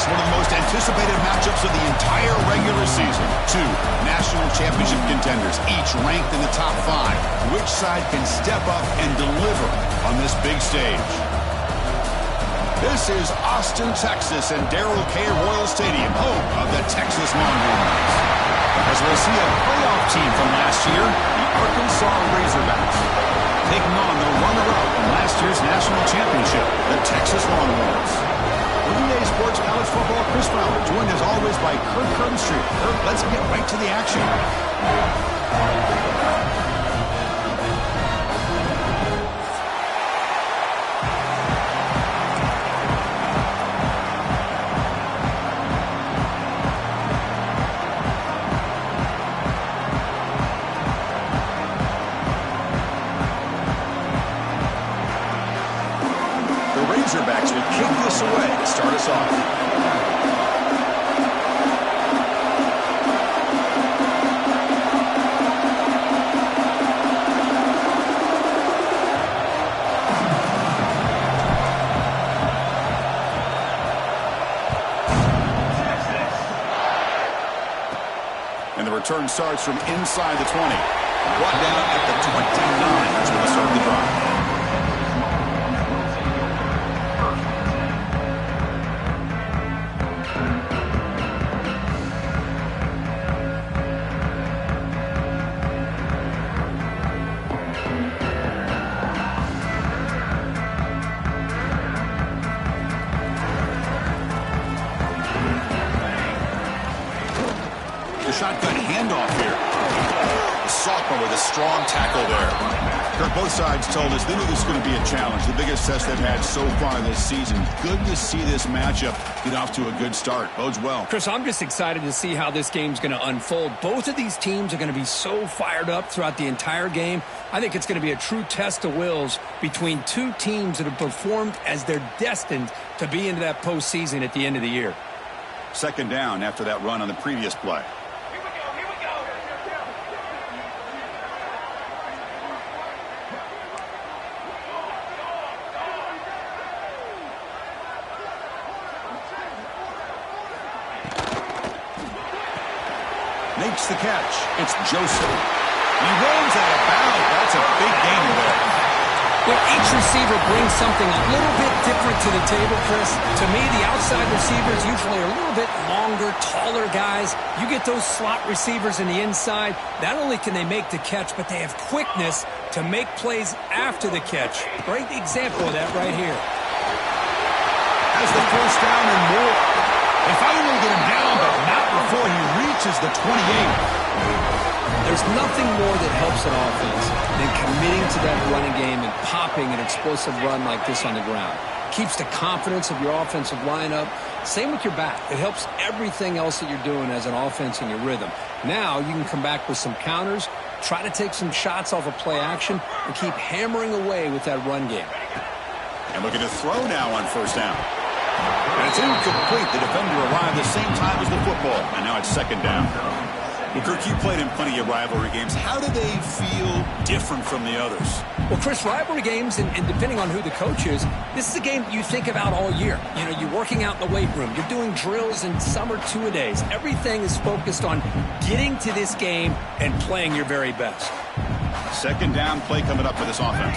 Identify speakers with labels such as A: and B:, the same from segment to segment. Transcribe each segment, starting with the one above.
A: one of the most anticipated matchups of the entire regular season. Two national championship contenders, each ranked in the top 5. Which side can step up and deliver on this big stage? This is Austin, Texas, and Darrell K. Royal Stadium, home of the Texas Longhorns. As we'll see a playoff team from last year, the Arkansas Razorbacks, taking on the runner-up in last year's national championship, the Texas Longhorns. EA Sports College Football, Chris Fowler, joined as always by Kirk Herbstreit. Kirk, let's get right to the action. Razorbacks will kick this away to start us off. And the return starts from inside the 20. Brought down at the 29 as we start the drive. Shotgun handoff here. The sophomore with a strong tackle there. Kirk, both sides told us they knew this was going to be a challenge. The biggest test they've had so far this season. Good to see this matchup get off to a good start. Bodes well.
B: Chris, I'm just excited to see how this game's going to unfold. Both of these teams are going to be so fired up throughout the entire game. I think it's going to be a true test of wills between two teams that have performed as they're destined to be into that postseason at the end of the year.
A: Second down after that run on the previous play. Makes the catch. It's Joseph. He runs out of bounds. That's a big gain there.
B: Well, each receiver brings something a little bit different to the table, Chris. To me, the outside receivers usually are a little bit longer, taller guys. You get those slot receivers in the inside. Not only can they make the catch, but they have quickness to make plays after the catch. Great example of that right here.
A: Has the first down and more. They finally get him down, but not before he reaches the 28.
B: There's nothing more that helps an offense than committing to that running game and popping an explosive run like this on the ground. Keeps the confidence of your offensive lineup. Same with your back. It helps everything else that you're doing as an offense in your rhythm. Now you can come back with some counters, try to take some shots off of play action, and keep hammering away with that run game.
A: And looking to throw now on first down. And it's incomplete. The defender arrived the same time as the football. And now it's second down. Well, Kirk, you played in plenty of rivalry games. How do they feel different from the others?
B: Well, Chris, rivalry games, and depending on who the coach is, this is a game you think about all year. You know, you're working out in the weight room. You're doing drills in summer two-a-days. Everything is focused on getting to this game and playing your very best.
A: Second down play coming up for this offense.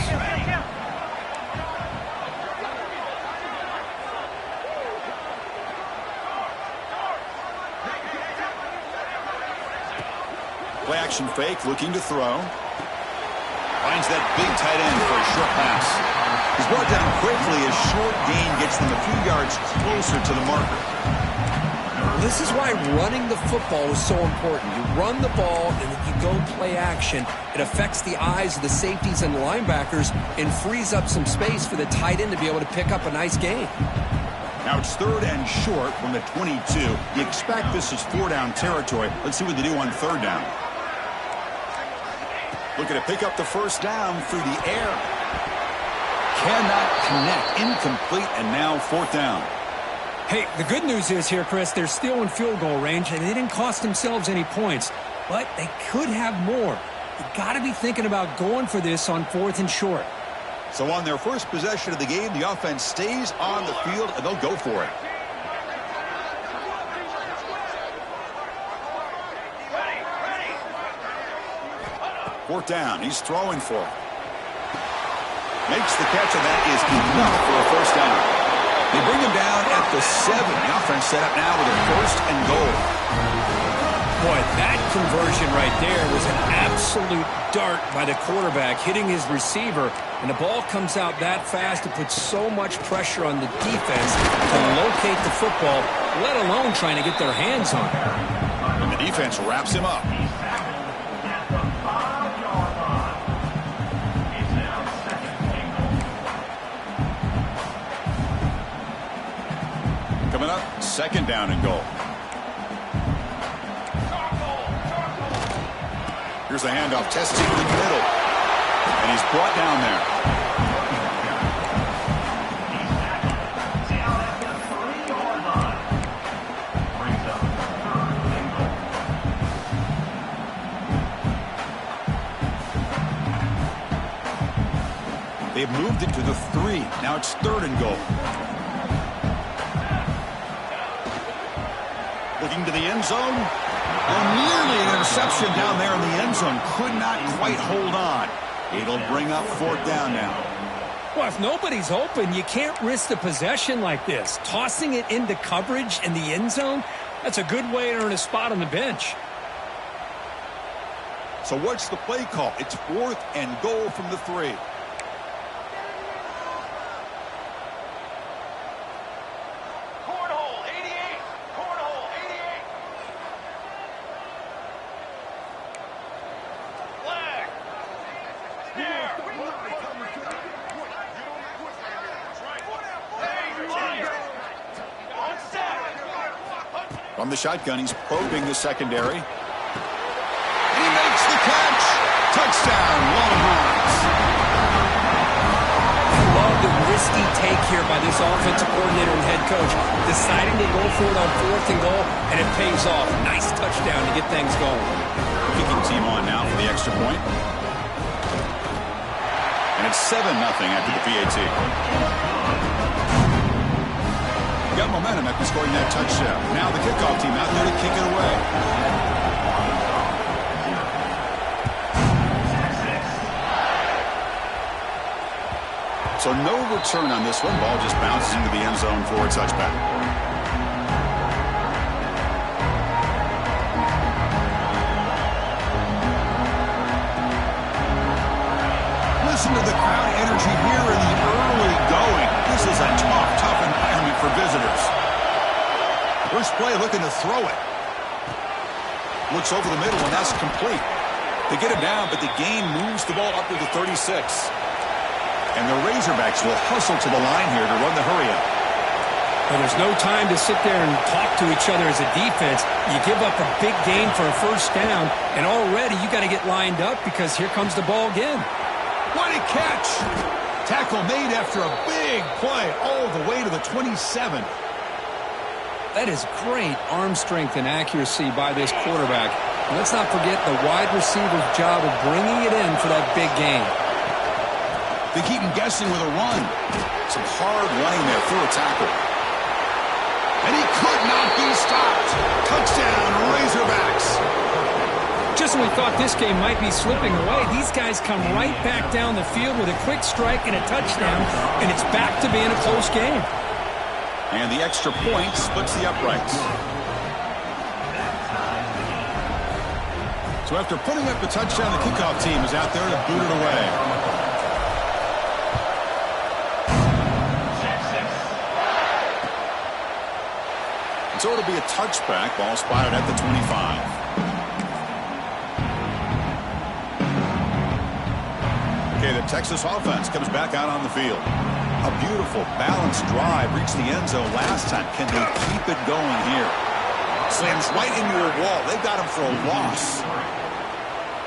A: Play action fake, looking to throw. Finds that big tight end for a short pass. He's brought down quickly. A short gain gets them a few yards closer to the marker.
B: This is why running the football is so important. You run the ball and then you go play action. It affects the eyes of the safeties and the linebackers and frees up some space for the tight end to be able to pick up a nice gain.
A: Now it's third and short from the 22. You expect this is four-down territory. Let's see what they do on third down. Looking to pick up the first down through the air. Cannot connect. Incomplete, and now fourth down.
B: Hey, the good news is here, Chris, they're still in field goal range, and they didn't cost themselves any points. But they could have more. You got to be thinking about going for this on fourth and short.
A: So on their first possession of the game, the offense stays on the field, and they'll go for it. 4th down. He's throwing for it. Makes the catch, and that is enough for a 1st down. They bring him down at the 7. The offense set up now with a 1st and goal.
B: Boy, that conversion right there was an absolute dart by the quarterback, hitting his receiver, and the ball comes out that fast. It puts so much pressure on the defense to locate the football, let alone trying to get their hands on it.
A: And the defense wraps him up. Coming up, 2nd down and goal. Here's the handoff. Testing in the middle. And he's brought down there. They've moved it to the 3. Now it's 3rd and goal. Looking to the end zone. Oh, nearly an interception down there in the end zone. Could not quite hold on. It'll bring up 4th down now.
B: Well, if nobody's open, you can't risk the possession like this. Tossing it into coverage in the end zone, that's a good way to earn a spot on the bench.
A: So what's the play call? It's 4th and goal from the 3. From the shotgun, he's probing the secondary. And he makes the catch. Touchdown, Longhorns.
B: I love the risky take here by this offensive coordinator and head coach, deciding to go for it on 4th and goal, and it pays off. Nice touchdown to get things going.
A: Kicking team on now for the extra point. And it's 7-0 after the PAT. Got momentum after scoring that touchdown. Now the kickoff team out there to kick it away. So no return on this one. Ball just bounces into the end zone for a touchback. Listen to the crowd energy here in the early going. This is a tough environment for visitors. First play looking to throw it. Looks over the middle, and that's complete. They get it down, but the gain moves the ball up to the 36. And the Razorbacks will hustle to the line here to run the hurry-up.
B: Well, there's no time to sit there and talk to each other as a defense. You give up a big gain for a 1st down, and already you got to get lined up because here comes the ball again.
A: What a catch! Tackle made after a big play all the way to the 27.
B: That is great arm strength and accuracy by this quarterback. And let's not forget the wide receiver's job of bringing it in for that big gain.
A: They keep him guessing with a run. Some hard running there through a tackle. And he could not be stopped. Touchdown, Razorbacks.
B: Just when we thought this game might be slipping away, these guys come right back down the field with a quick strike and a touchdown, and it's back to being a close game.
A: And the extra point splits the uprights. So after putting up the touchdown, the kickoff team is out there to boot it away. So it'll be a touchback. Ball spotted at the 25. Okay, the Texas offense comes back out on the field. A beautiful, balanced drive reached the end zone last time. Can they keep it going here? Slams right into a wall. They got him for a loss.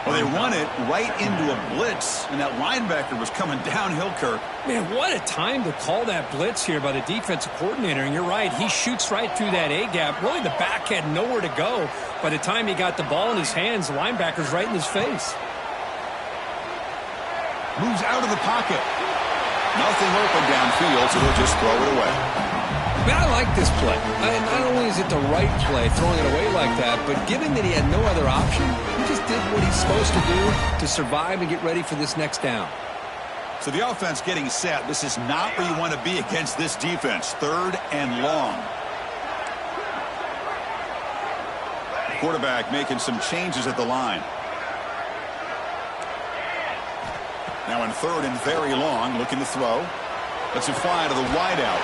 A: Well, they run it right into a blitz, and that linebacker was coming downhill, Kirk.
B: Man, what a time to call that blitz here by the defensive coordinator. And you're right, he shoots right through that A-gap. Really, the back had nowhere to go. By the time he got the ball in his hands, the linebacker's right in his face.
A: Moves out of the pocket. Nothing open downfield, so they'll just throw it away.
B: Man, I like this play. Not only is it the right play, throwing it away like that, but given that he had no other option, he just did what he's supposed to do to survive and get ready for this next down.
A: So the offense getting set. This is not where you want to be against this defense. 3rd and long. Quarterback making some changes at the line. Now in 3rd and very long, looking to throw. Lets it fly to the wideout.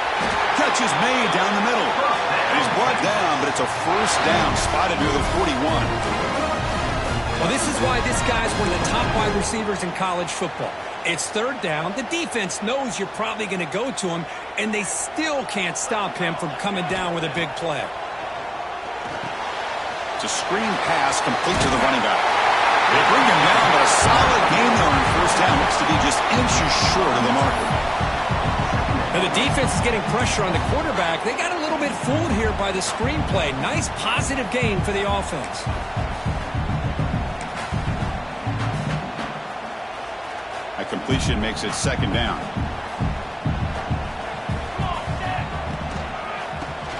A: Catch is made down the middle. And he's brought down, but it's a 1st down, spotted near the 41.
B: Well, this is why this guy's one of the top wide receivers in college football. It's 3rd down. The defense knows you're probably going to go to him, and they still can't stop him from coming down with a big play.
A: It's a screen pass complete to the running back. They bring him down, but a solid game there on 1st down. Looks to be just inches short of the marker.
B: And the defense is getting pressure on the quarterback. They got a little bit fooled here by the screenplay. Nice positive gain for the offense.
A: That completion makes it 2nd down.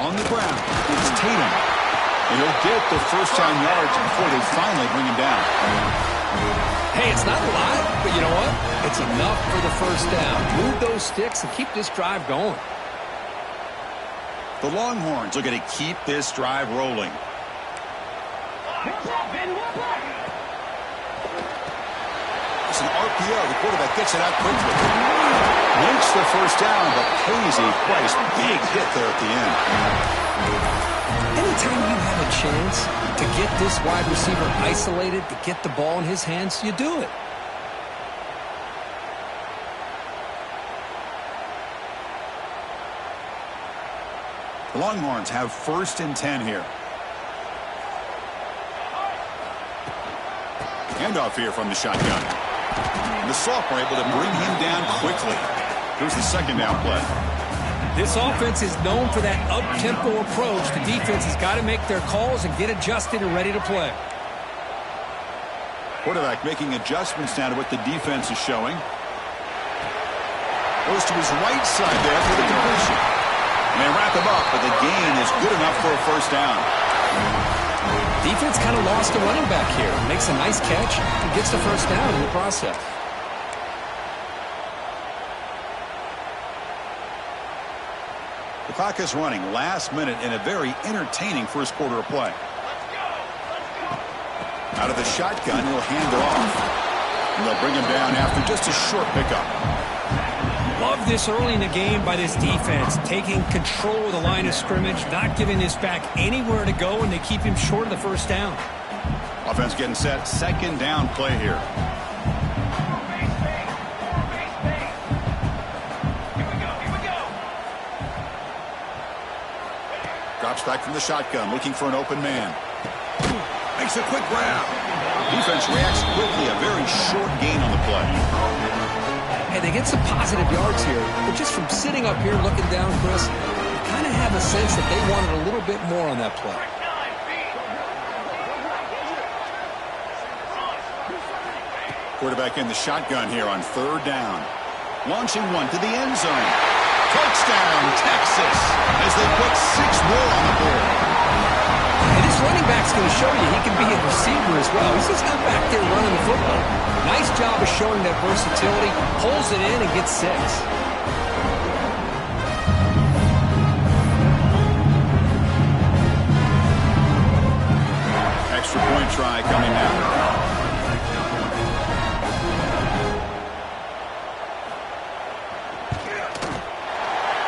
A: On the ground, it's Tatum. And he'll get the 1st down yards before they finally bring him down.
B: Hey, it's not a lot, but you know what? It's enough for the 1st down. Move those sticks and keep this drive going.
A: The Longhorns are going to keep this drive rolling. It's an RPO. The quarterback gets it out quickly. Makes the 1st down, but pays a price. Big hit there at the end.
B: Anytime you have a chance to get this wide receiver isolated, to get the ball in his hands, you do it.
A: The Longhorns have 1st and 10 here. Handoff here from the shotgun. The sophomore able to bring him down quickly. Here's the 2nd down play.
B: This offense is known for that up-tempo approach. The defense has got to make their calls and get adjusted and ready to play.
A: Quarterback making adjustments now to what the defense is showing. Goes to his right side there for the completion. And they wrap him up, but the gain is good enough for a 1st down.
B: Defense kind of lost a running back here. Makes a nice catch and gets the 1st down in the process.
A: The clock is running. Last minute in a very entertaining 1st quarter of play. Out of the shotgun, he'll hand it off. And they'll bring him down after just a short pickup.
B: Love this early in the game by this defense. Taking control of the line of scrimmage, not giving this back anywhere to go, and they keep him short of the 1st down.
A: Offense getting set. 2nd down play here. Drops back from the shotgun, looking for an open man. Makes a quick grab. Defense reacts quickly. A very short gain on the play.
B: Hey, they get some positive yards here, but just from sitting up here looking down, Chris, you kind of have a sense that they wanted a little bit more on that play.
A: Quarterback in the shotgun here on 3rd down. Launching one to the end zone. Touchdown, Texas, as they put 6 more on the board.
B: And this running back's going to show you he can be a receiver as well. He's just not back there running the football. Nice job of showing that versatility. Pulls it in and gets 6.
A: Extra point try coming now.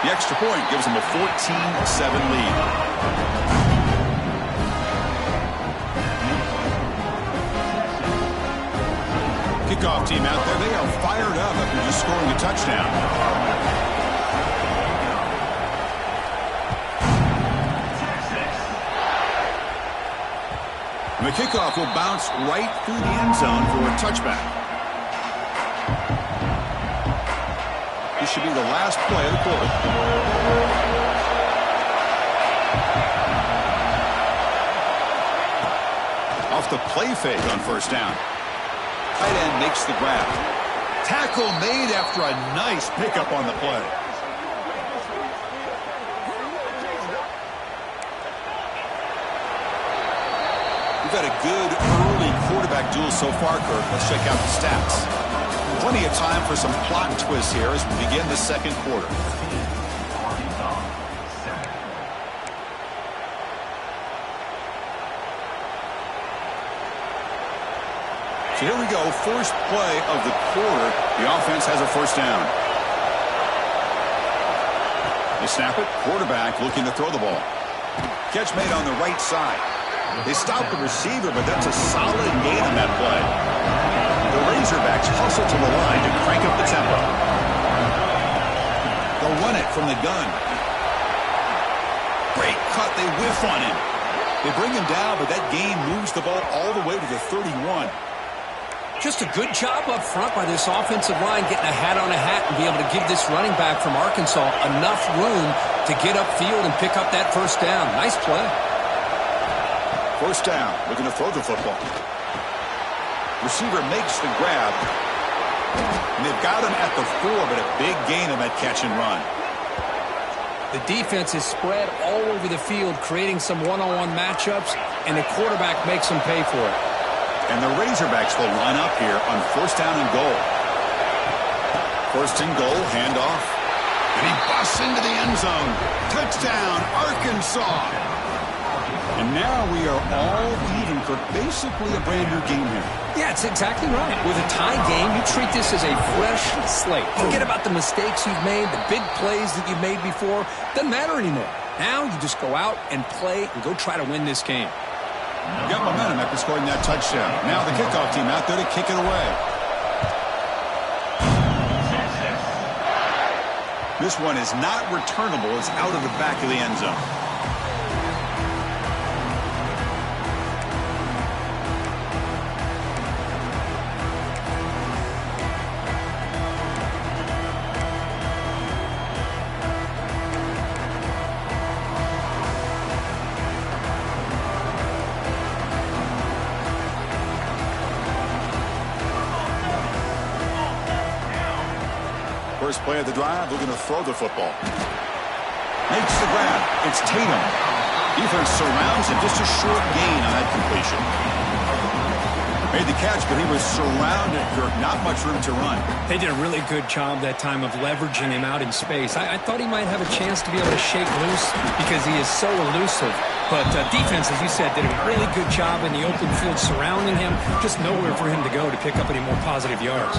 A: The extra point gives them a 14-7 lead. Kickoff team out there. They are fired up after just scoring a touchdown. And the kickoff will bounce right through the end zone for a touchback. This should be the last play of the quarter. Off the play fake on 1st down. Tight end makes the grab. Tackle made after a nice pickup on the play. We've had a good early quarterback duel so far, Kirk. Let's check out the stats. Plenty of time for some plot twists here as we begin the second quarter. So here we go, first play of the quarter. The offense has a first down. They snap it, quarterback looking to throw the ball. Catch made on the right side. They stop the receiver, but that's a solid gain on that play. The Razorbacks hustle to the line to crank up the tempo. They'll run it from the gun. Great cut, they whiff on him. They bring him down, but that gain moves the ball all the way to the 31.
B: Just a good job up front by this offensive line, getting a hat on a hat and be able to give this running back from Arkansas enough room to get upfield and pick up that first down. Nice play.
A: First down, looking to throw the football. Receiver makes the grab. And they've got him at the 4, but a big gain on that catch and run.
B: The defense is spread all over the field, creating some one-on-one matchups, and the quarterback makes them pay for it.
A: And the Razorbacks will line up here on first down and goal. First and goal, handoff. And he busts into the end zone. Touchdown, Arkansas. And now we are all even, Kirk. Basically a brand new game here.
B: Yeah, it's exactly right. With a tie game, you treat this as a fresh slate. Forget about the mistakes you've made, the big plays that you've made before. Doesn't matter anymore. Now you just go out and play and go try to win this game.
A: Got momentum after scoring that touchdown. Now the kickoff team out there to kick it away. This one is not returnable. It's out of the back of the end zone. First play of the drive, looking to throw the football. Makes the grab. It's Tatum. Defense surrounds him. Just a short gain on that completion. Made the catch, but he was surrounded, Kirk. Not much room to run.
B: They did a really good job that time of leveraging him out in space. I thought he might have a chance to be able to shake loose because he is so elusive. But defense, as you said, did a really good job in the open field surrounding him. Just nowhere for him to go to pick up any more positive yards.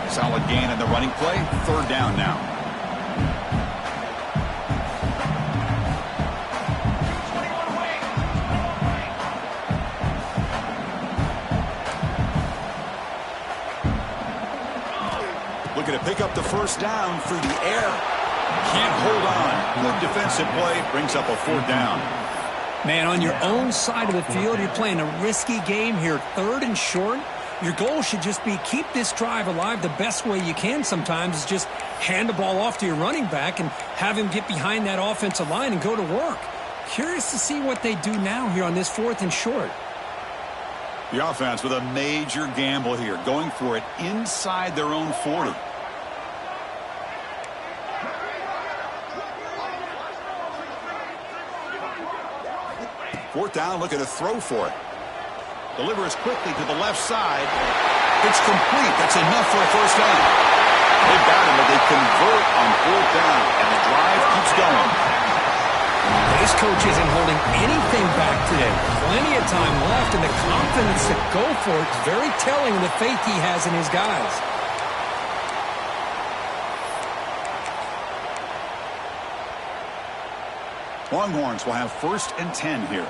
A: Solid gain in the running play. Third down now. Looking to pick up the first down through the air. Can't hold on. Good defensive play. Brings up a fourth down.
B: Man, on your own side of the field, you're playing a risky game here. Third and short. Your goal should just be keep this drive alive the best way you can sometimes is just hand the ball off to your running back and have him get behind that offensive line and go to work. Curious to see what they do now here on this fourth and short.
A: The offense with a major gamble here, going for it inside their own 40. Fourth down, looking to throw for it. Delivers quickly to the left side. It's complete. That's enough for a first down. They got him, but they convert on fourth down, and the drive keeps going.
B: This coach isn't holding anything back today. Plenty of time left, and the confidence to go for it is very telling of the faith he has in his guys.
A: Longhorns will have first and 10 here.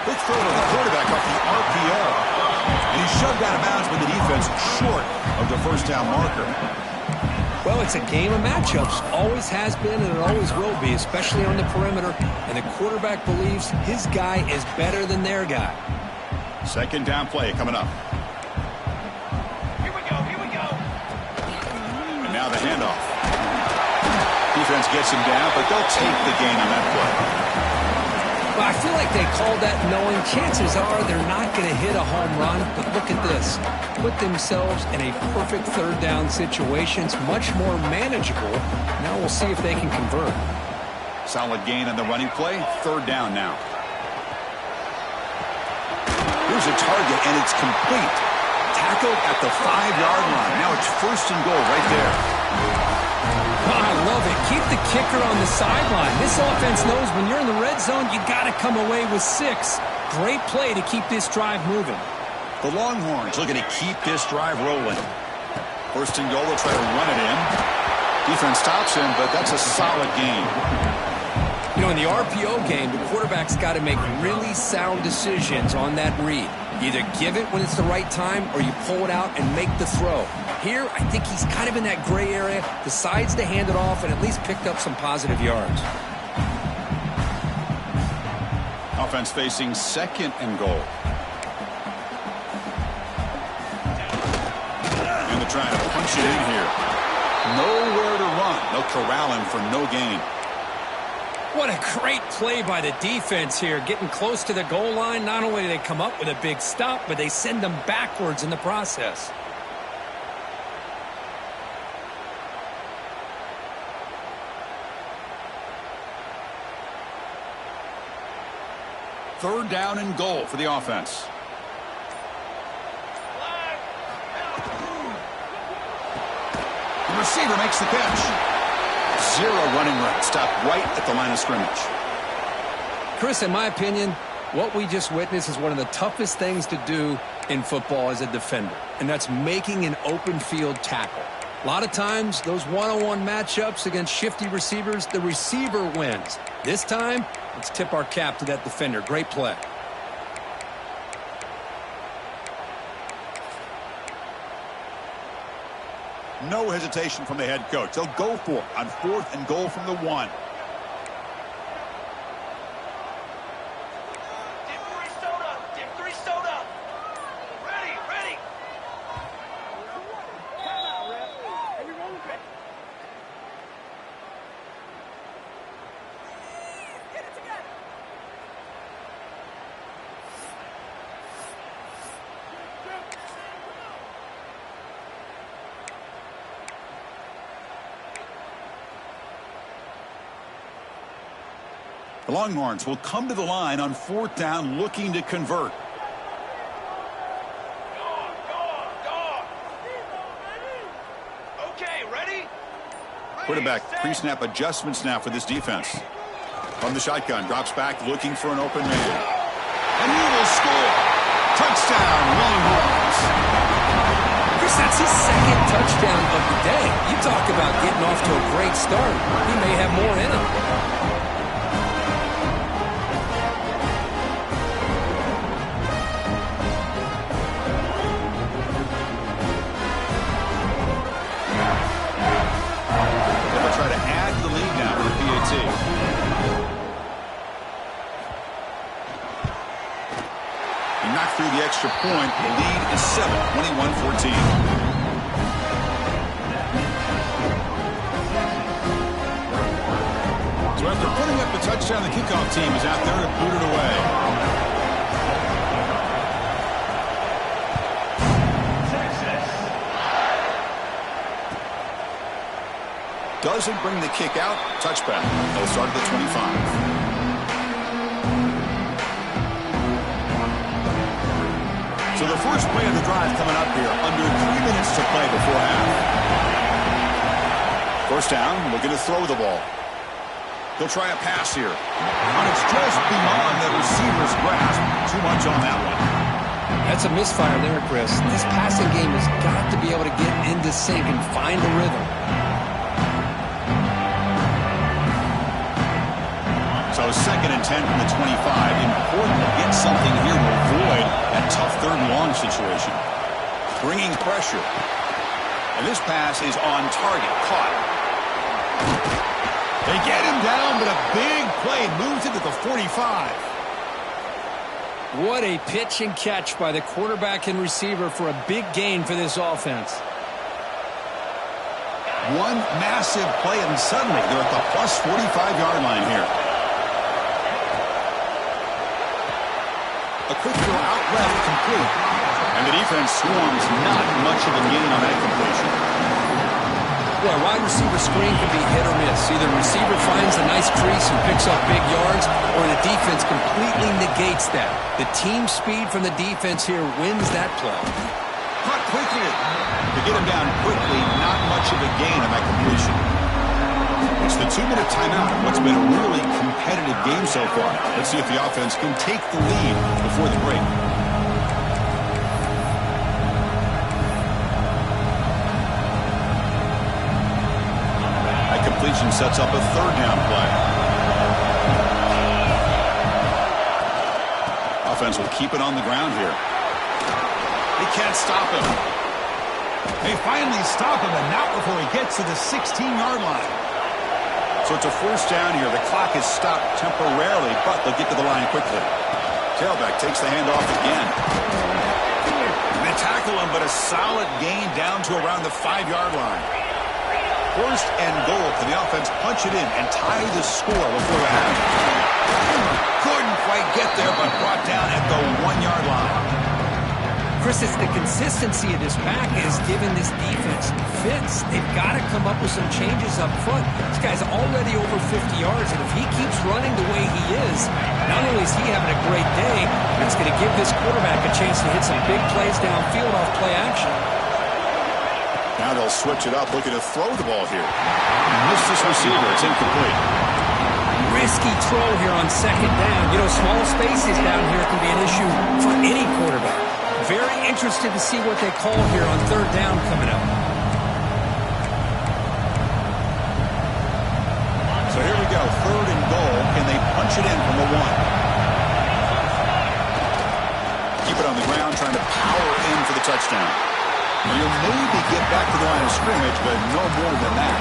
A: Quick throw to the quarterback off the RPO. And he's shoved out of bounds with the defense short of the first down marker.
B: Well, it's a game of matchups. Always has been and it always will be, especially on the perimeter. And the quarterback believes his guy is better than their guy.
A: Second down play coming up.
C: Here we go, here we go.
A: And now the handoff. Defense gets him down, but they'll take the gain on that play.
B: Well, I feel like they called that knowing chances are they're not going to hit a home run. But look at this. Put themselves in a perfect third down situation. It's much more manageable. Now we'll see if they can convert.
A: Solid gain on the running play. Third down now. Here's a target, and it's complete. Tackled at the 5-yard line. Now it's first and goal right there.
B: Oh, I love it. Keep the kicker on the sideline. This offense knows when you're in the red zone, you got to come away with 6. Great play to keep this drive moving.
A: The Longhorns looking to keep this drive rolling. First and goal, they'll try to run it in. Defense stops him, but that's a solid gain.
B: You know, in the RPO game, the quarterback's got to make really sound decisions on that read. You either give it when it's the right time or you pull it out and make the throw. Here, I think he's kind of in that gray area, decides to hand it off and at least picked up some positive yards.
A: Offense facing second and goal. And they're trying to punch it in here. Nowhere to run. They'll corral him for no gain.
B: What a great play by the defense here. Getting close to the goal line, not only do they come up with a big stop, but they send them backwards in the process.
A: Third down and goal for the offense. The receiver makes the catch. 0 running right. Stop right at the line of scrimmage.
B: Chris, in my opinion, what we just witnessed is one of the toughest things to do in football as a defender, and that's making an open field tackle. A lot of times, those one-on-one matchups against shifty receivers, the receiver wins. This time, let's tip our cap to that defender. Great play.
A: No hesitation from the head coach. They'll go for it on 4th and goal from the 1.
C: Dip 3 soda. Ready. Get it together.
A: The Longhorns will come to the line on 4th down looking to convert.
C: Okay, ready?
A: Quarterback pre-snap adjustments now for this defense. From the shotgun, drops back looking for an open man. And he will score. Touchdown, Longhorns.
B: Chris, that's his 2nd touchdown of the day. You talk about getting off to a great start. He may have more in him.
A: Through the extra point, the lead is 7, 21-14. So after putting up the touchdown, the kickoff team is out there to boot it away. Doesn't bring the kick out. Touchback. They'll start at the 25. So the first play of the drive coming up here, under 3 minutes to play before half. First down, looking to throw the ball. He'll try a pass here. And it's just beyond the receiver's grasp. Too much on that one.
B: That's a misfire there, Chris. This passing game has got to be able to get into sync and find the rhythm.
A: So 2nd and 10 from the 25. Important to get something here to avoid that tough 3rd and long situation. Bringing pressure. And this pass is on target. Caught. They get him down, but a big play moves it to the 45.
B: What a pitch and catch by the quarterback and receiver for a big gain for this offense.
A: One massive play, and suddenly they're at the plus 45-yard line here. A quick throw out left, complete. And the defense swarms, not much of a gain on that completion.
B: Well, a wide receiver screen can be hit or miss. Either the receiver finds a nice crease and picks up big yards, or the defense completely negates that. The team speed from the defense here wins that play.
A: Caught quickly. To get him down quickly, not much of a gain on that completion. It's the 2-minute timeout. What's been a really competitive game so far. Let's see if the offense can take the lead before the break. Completion sets up a third down play. Offense will keep it on the ground here. They can't stop him. They finally stop him, and not before he gets to the 16-yard line. So it's a first down here. The clock is stopped temporarily, but they'll get to the line quickly. Tailback takes the handoff again. And they tackle him, but a solid gain down to around the 5-yard line. First and goal. Can the offense punch it in and tie the score before the half? Couldn't quite get there, but brought down at the 1-yard line.
B: Chris, it's the consistency of this back is giving this defense fits. They've got to come up with some changes up front. This guy's already over 50 yards, and if he keeps running the way he is, not only is he having a great day, but it's going to give this quarterback a chance to hit some big plays downfield off play action.
A: Now they'll switch it up, looking to throw the ball here. Missed this receiver. It's incomplete.
B: Risky throw here on second down. You know, small spaces down here can be an issue for any quarterback. Very interested to see what they call here on third down coming up.
A: So here we go. Third and goal. Can they punch it in from the 1? Keep it on the ground, trying to power in for the touchdown. You'll maybe get back to the line of scrimmage, but no more than that.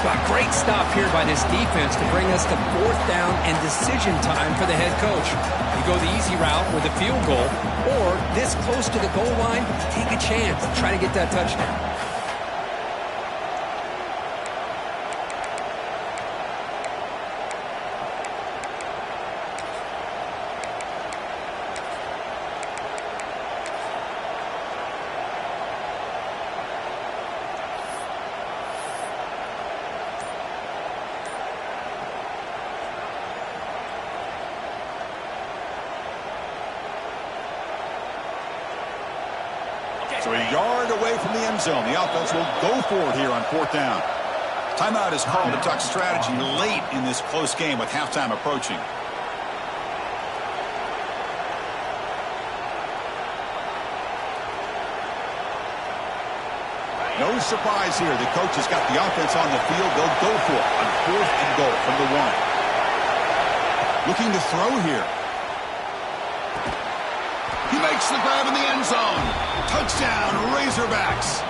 B: A great stop here by this defense to bring us to fourth down and decision time for the head coach. You go the easy route with a field goal, or this close to the goal line, take a chance, try to get that touchdown.
A: So a yard away from the end zone. The offense will go for it here on fourth down. Timeout is called to talk strategy late in this close game with halftime approaching. No surprise here. The coach has got the offense on the field. They'll go for it on fourth and goal from the 1. Looking to throw here. He makes the grab in the end zone. Touchdown, Razorbacks.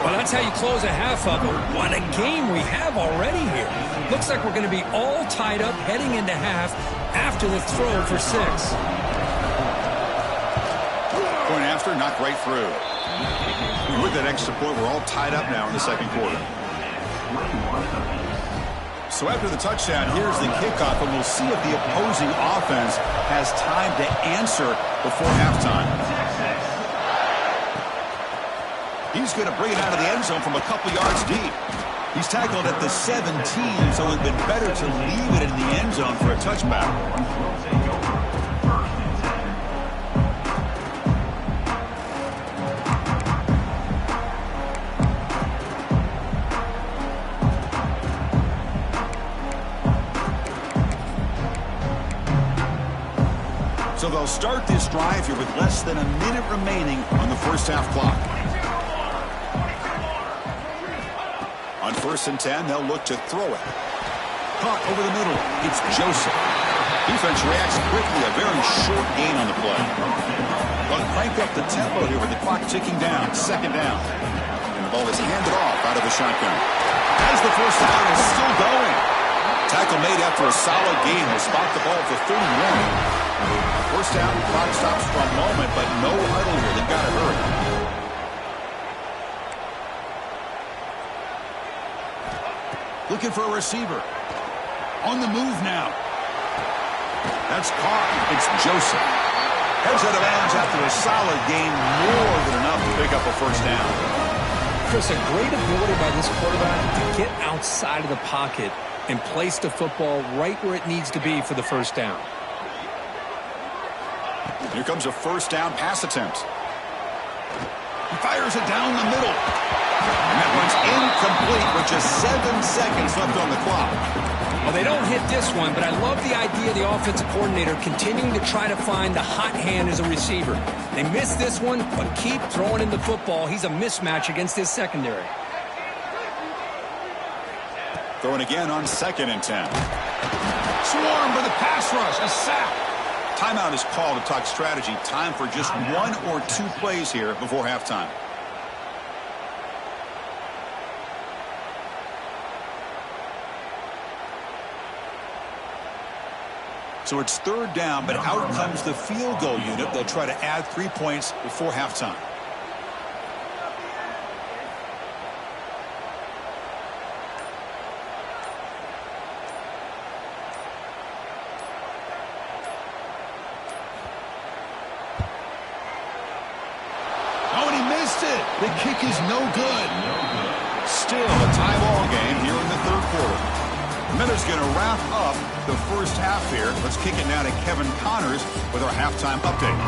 B: Well, that's how you close a half up. What a game we have already here. Looks like we're going to be all tied up heading into half after the throw for 6.
A: Point after, knocked right through. With that extra point, we're all tied up now in the second quarter. So after the touchdown, here's the kickoff, and we'll see if the opposing offense has time to answer before halftime. He's going to bring it out of the end zone from a couple yards deep. He's tackled at the 17, so it would have been better to leave it in the end zone for a touchback. So they'll start this drive here with less than a minute remaining on the first half clock. On 1st and 10, they'll look to throw it. Caught over the middle. It's Joseph. Defense reacts quickly. A very short gain on the play. They'll crank up the tempo here with the clock ticking down. Second down. And the ball is handed off out of the shotgun. As the first down is still going. Tackle made after a solid gain. Will spot the ball for 31. First down, clock stops for a moment, but no huddle here. They've got to hurry. Looking for a receiver. On the move now. That's caught. It's Joseph. Heads out of bounds after a solid gain, more than enough to pick up a first down.
B: Chris, a great ability by this quarterback to get outside of the pocket and place the football right where it needs to be for the first down.
A: Here comes a first down pass attempt. He fires it down the middle. And that one's incomplete with just 7 seconds left on the clock.
B: Well, they don't hit this one, but I love the idea of the offensive coordinator continuing to try to find the hot hand as a receiver. They missed this one, but keep throwing him the football. He's a mismatch against his secondary.
A: Throwing again on 2nd and 10. Swarm for the pass rush. A sack. Timeout is called to talk strategy. Time for just 1 or 2 plays here before halftime. So it's 3rd down, but out comes the field goal unit. They'll try to add 3 points before halftime. The kick is no good. Still a tie ball game here in the 3rd quarter. Miller's going to wrap up the first half here. Let's kick it now to Kevin Connors with our halftime update.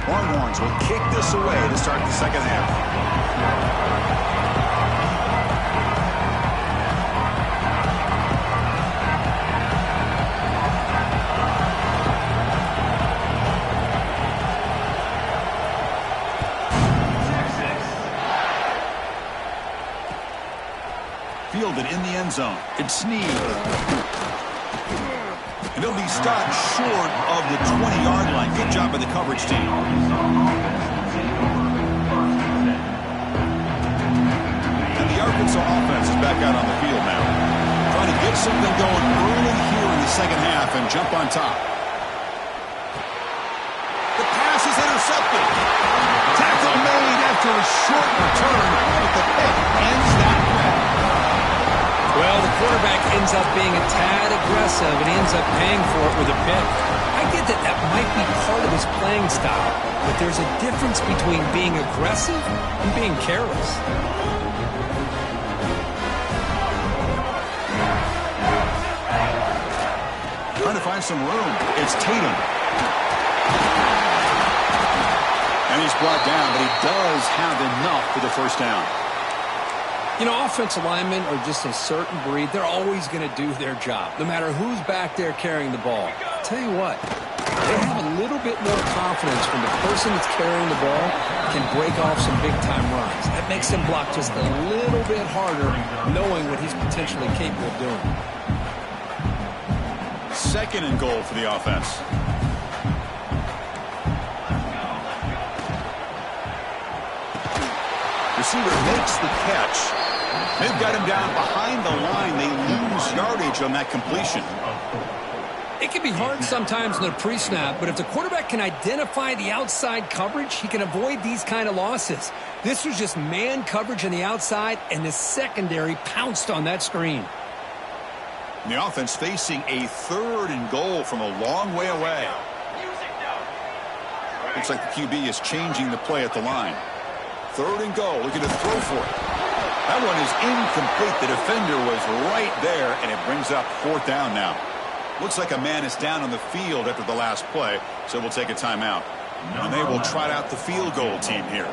A: Longhorns will kick this away to start the 2nd half. Fielded in the end zone. It's Snead. And he'll be stopped short of the 20-yard line. Good job by the coverage team. And the Arkansas offense is back out on the field now. Trying to get something going early here in the 2nd half and jump on top. The pass is intercepted. Tackle made after a short return, but the pick ends that way.
B: Well, the quarterback ends up being a tad aggressive, and he ends up paying for it with a pick. I get that that might be part of his playing style, but there's a difference between being aggressive and being careless.
A: Trying to find some room. It's Tatum. And he's brought down, but he does have enough for the first down.
B: You know, offensive linemen are just a certain breed. They're always going to do their job, no matter who's back there carrying the ball. I'll tell you what, they have a little bit more confidence when the person that's carrying the ball can break off some big-time runs. That makes them block just a little bit harder, knowing what he's potentially capable of doing.
A: 2nd and goal for the offense. Receiver makes the catch. They've got him down behind the line. They lose yardage on that completion.
B: It can be hard sometimes in the pre-snap, but if the quarterback can identify the outside coverage, he can avoid these kind of losses. This was just man coverage on the outside, and the secondary pounced on that screen.
A: And the offense facing a 3rd and goal from a long way away. Looks like the QB is changing the play at the line. 3rd and goal, looking to throw for it. That one is incomplete. The defender was right there, and it brings up 4th down now. Looks like a man is down on the field after the last play, so we'll take a timeout. And they will trot out the field goal team here.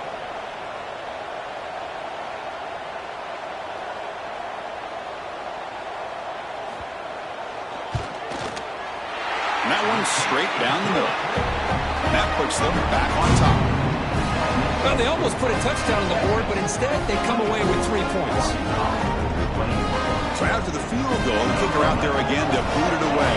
A: And that one's straight down the middle. And that puts them back on top.
B: Well, they almost put a touchdown on the board, but instead they come away with 3 points.
A: So after the field goal, the kicker out there again to boot it away.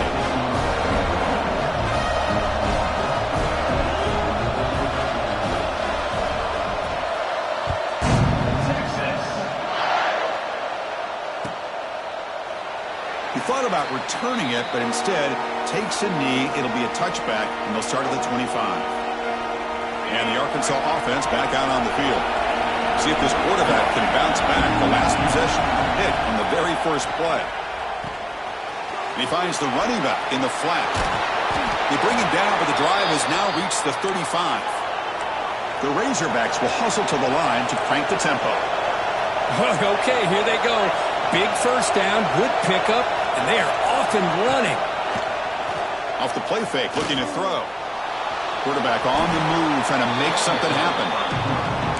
A: He thought about returning it, but instead takes a knee. It'll be a touchback, and they'll start at the 25. And the Arkansas offense back out on the field. See if this quarterback can bounce back. The last possession hit on the very first play. He finds the running back in the flat. They bring him down, but the drive has now reached the 35. The Razorbacks will hustle to the line to crank the tempo.
B: Okay, here they go. Big first down, good pickup, and they are off and running.
A: Off the play fake, looking to throw. Quarterback on the move, trying to make something happen.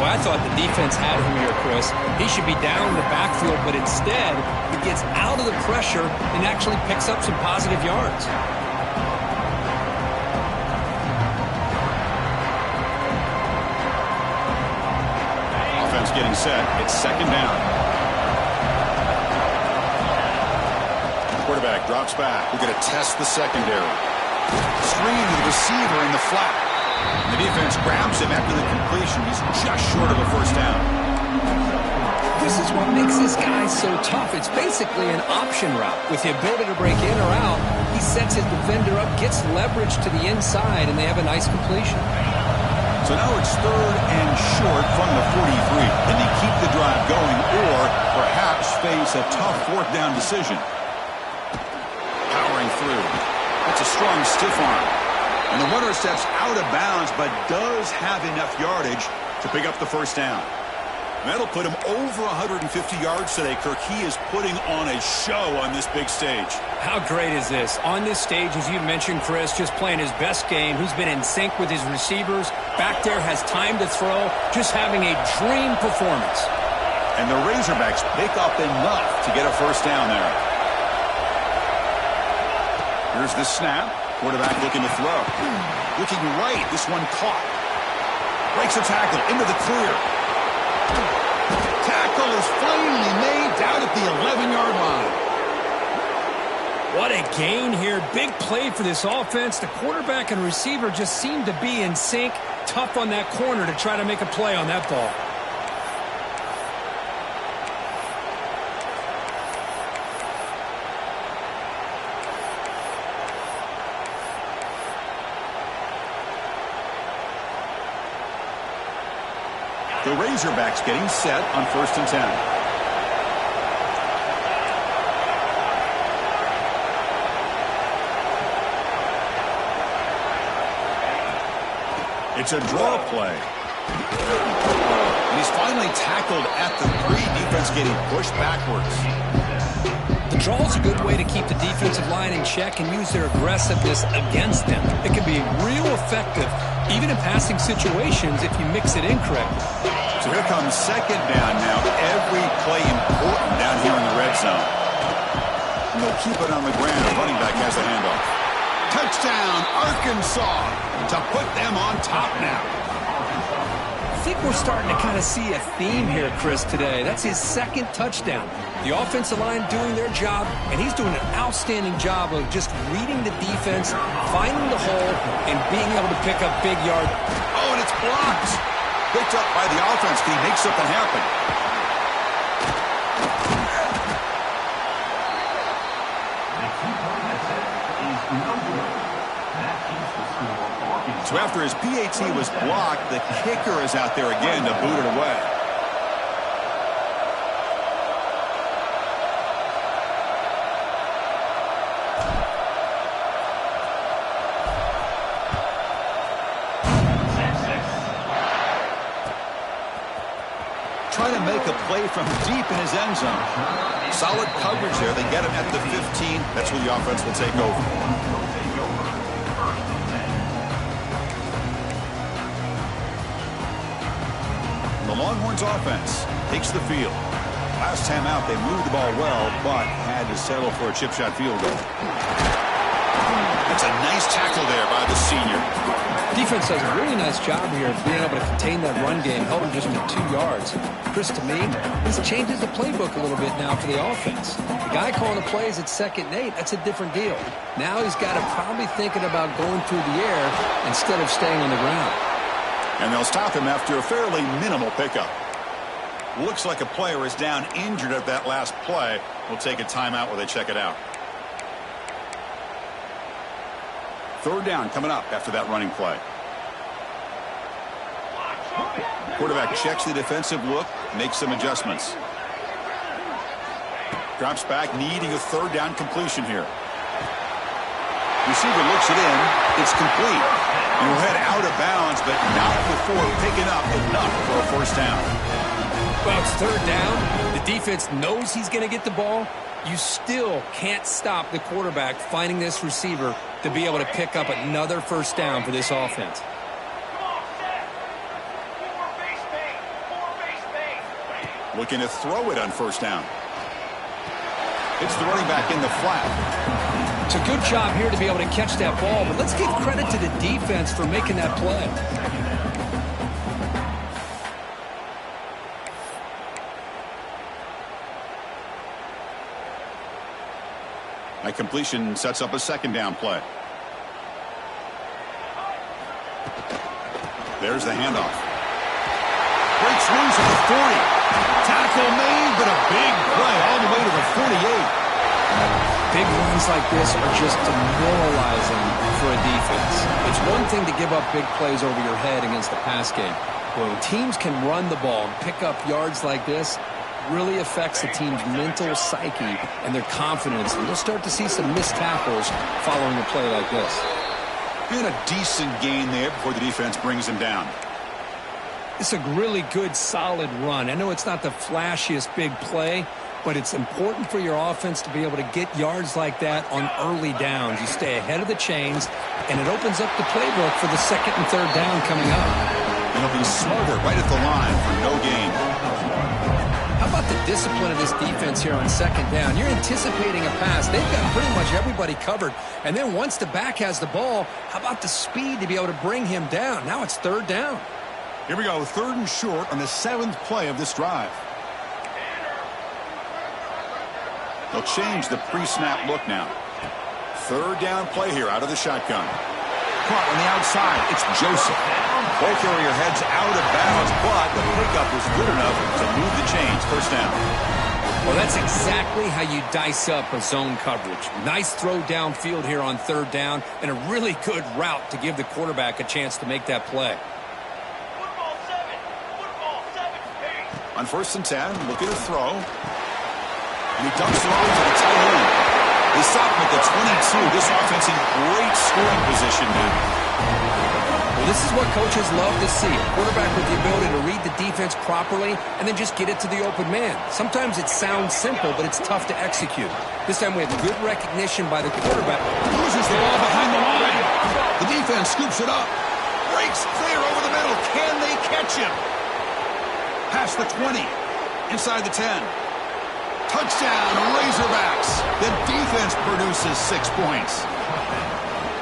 B: Well, I thought the defense had him here, Chris. He should be down in the backfield, but instead, he gets out of the pressure and actually picks up some positive yards.
A: Offense getting set. It's second down. Quarterback drops back. We're going to test the secondary. Screen to the receiver in the flat. The defense grabs him after the completion. He's just short of a first down.
B: This is what makes this guy so tough. It's basically an option route. With the ability to break in or out, he sets his defender up, gets leverage to the inside, and they have a nice completion.
A: So now it's third and short from the 43. Can they keep the drive going or perhaps face a tough fourth down decision? Powering through. That's a strong stiff arm. And the runner steps out of bounds but does have enough yardage to pick up the first down. That'll put him over 150 yards today, Kirk. He is putting on a show on this big stage.
B: How great is this? On this stage, as you mentioned, Chris, just playing his best game. He's been in sync with his receivers. Back there, has time to throw. Just having a dream performance.
A: And the Razorbacks pick up enough to get a first down there. Here's the snap. Quarterback looking to throw. Looking right. This one caught. Breaks a tackle into the clear. Tackle is finally made down at the 11-yard line.
B: What a gain here. Big play for this offense. The quarterback and receiver just seem to be in sync. Tough on that corner to try to make a play on that ball.
A: The Razorbacks getting set on 1st and 10. It's a draw play. And he's finally tackled at the 3. Defense getting pushed backwards.
B: The draw is a good way to keep the defensive line in check and use their aggressiveness against them. It can be real effective, even in passing situations, if you mix it in correctly.
A: So here comes second down now. Every play important down here in the red zone. And they'll keep it on the ground. The running back has the handoff. Touchdown, Arkansas, to put them on top now.
B: I think we're starting to kind of see a theme here, Chris, today. That's his second touchdown. The offensive line doing their job, and he's doing an outstanding job of just reading the defense, finding the hole, and being able to pick up big yard.
A: Oh, and it's blocked. Picked up by the offense. Can he make something happen? So after his PAT was blocked, the kicker is out there again to boot it away. Trying to make a play from deep in his end zone. Solid coverage there. They get him at the 15. That's where the offense will take over. The Longhorns offense takes the field. Last time out, they moved the ball well, but had to settle for a chip shot field goal. That's a nice tackle there by the senior.
B: Defense does a really nice job here of being able to contain that run game, held him just to 2 yards. Chris, to me, this changes the playbook a little bit now for the offense. The guy calling the plays at 2nd and 8, that's a different deal. Now he's got to probably thinking about going through the air instead of staying on the ground.
A: And they'll stop him after a fairly minimal pickup. Looks like a player is down injured at that last play. We'll take a timeout while they check it out. Third down coming up after that running play. Quarterback checks the defensive look, makes some adjustments. Drops back, needing a third down completion here. Receiver looks it in. It's complete. And will head out of bounds, but not before picking up enough for a first down.
B: Well, it's third down. The defense knows he's going to get the ball. You still can't stop the quarterback finding this receiver to be able to pick up another first down for this offense.
A: Looking to throw it on first down. It's the running back in the flat.
B: It's a good job here to be able to catch that ball, but let's give credit to the defense for making that play.
A: That completion sets up a second down play. There's the handoff. Breaks loose at the 40. Tackle made, but a big play all the way to the 48.
B: Big runs like this are just demoralizing for a defense. It's one thing to give up big plays over your head against the pass game. When teams can run the ball and pick up yards like this, really affects the team's mental psyche and their confidence. And you'll start to see some missed tackles following a play like this.
A: And a decent gain there before the defense brings him down.
B: It's a really good, solid run. I know it's not the flashiest big play, but it's important for your offense to be able to get yards like that on early downs. You stay ahead of the chains, and it opens up the playbook for the second and third down coming up.
A: And he'll be smarter right at the line for no gain.
B: How about the discipline of this defense here on second down? You're anticipating a pass. They've got pretty much everybody covered. And then once the back has the ball, how about the speed to be able to bring him down? Now it's third down.
A: Here we go, third and short on the 7th play of this drive. They'll change the pre-snap look now. Third down play here out of the shotgun. Caught on the outside. It's Joseph. Ball carrier heads out of bounds, but the pickup was good enough to move the chains. First down.
B: Well, that's exactly how you dice up a zone coverage. Nice throw downfield here on third down, and a really good route to give the quarterback a chance to make that play.
C: Football 7, pace.
A: On first and 10, looking to throw. And he dumps it over to the tight end. They stop him at the 22. This offense in great scoring position now.
B: Well, this is what coaches love to see. A quarterback with the ability to read the defense properly and then just get it to the open man. Sometimes it sounds simple, but it's tough to execute. This time we have good recognition by the quarterback.
A: Loses the ball behind the line. The defense scoops it up. Breaks clear over the middle. Can they catch him? Past the 20. Inside the 10. Touchdown, Razorbacks. The defense produces 6 points.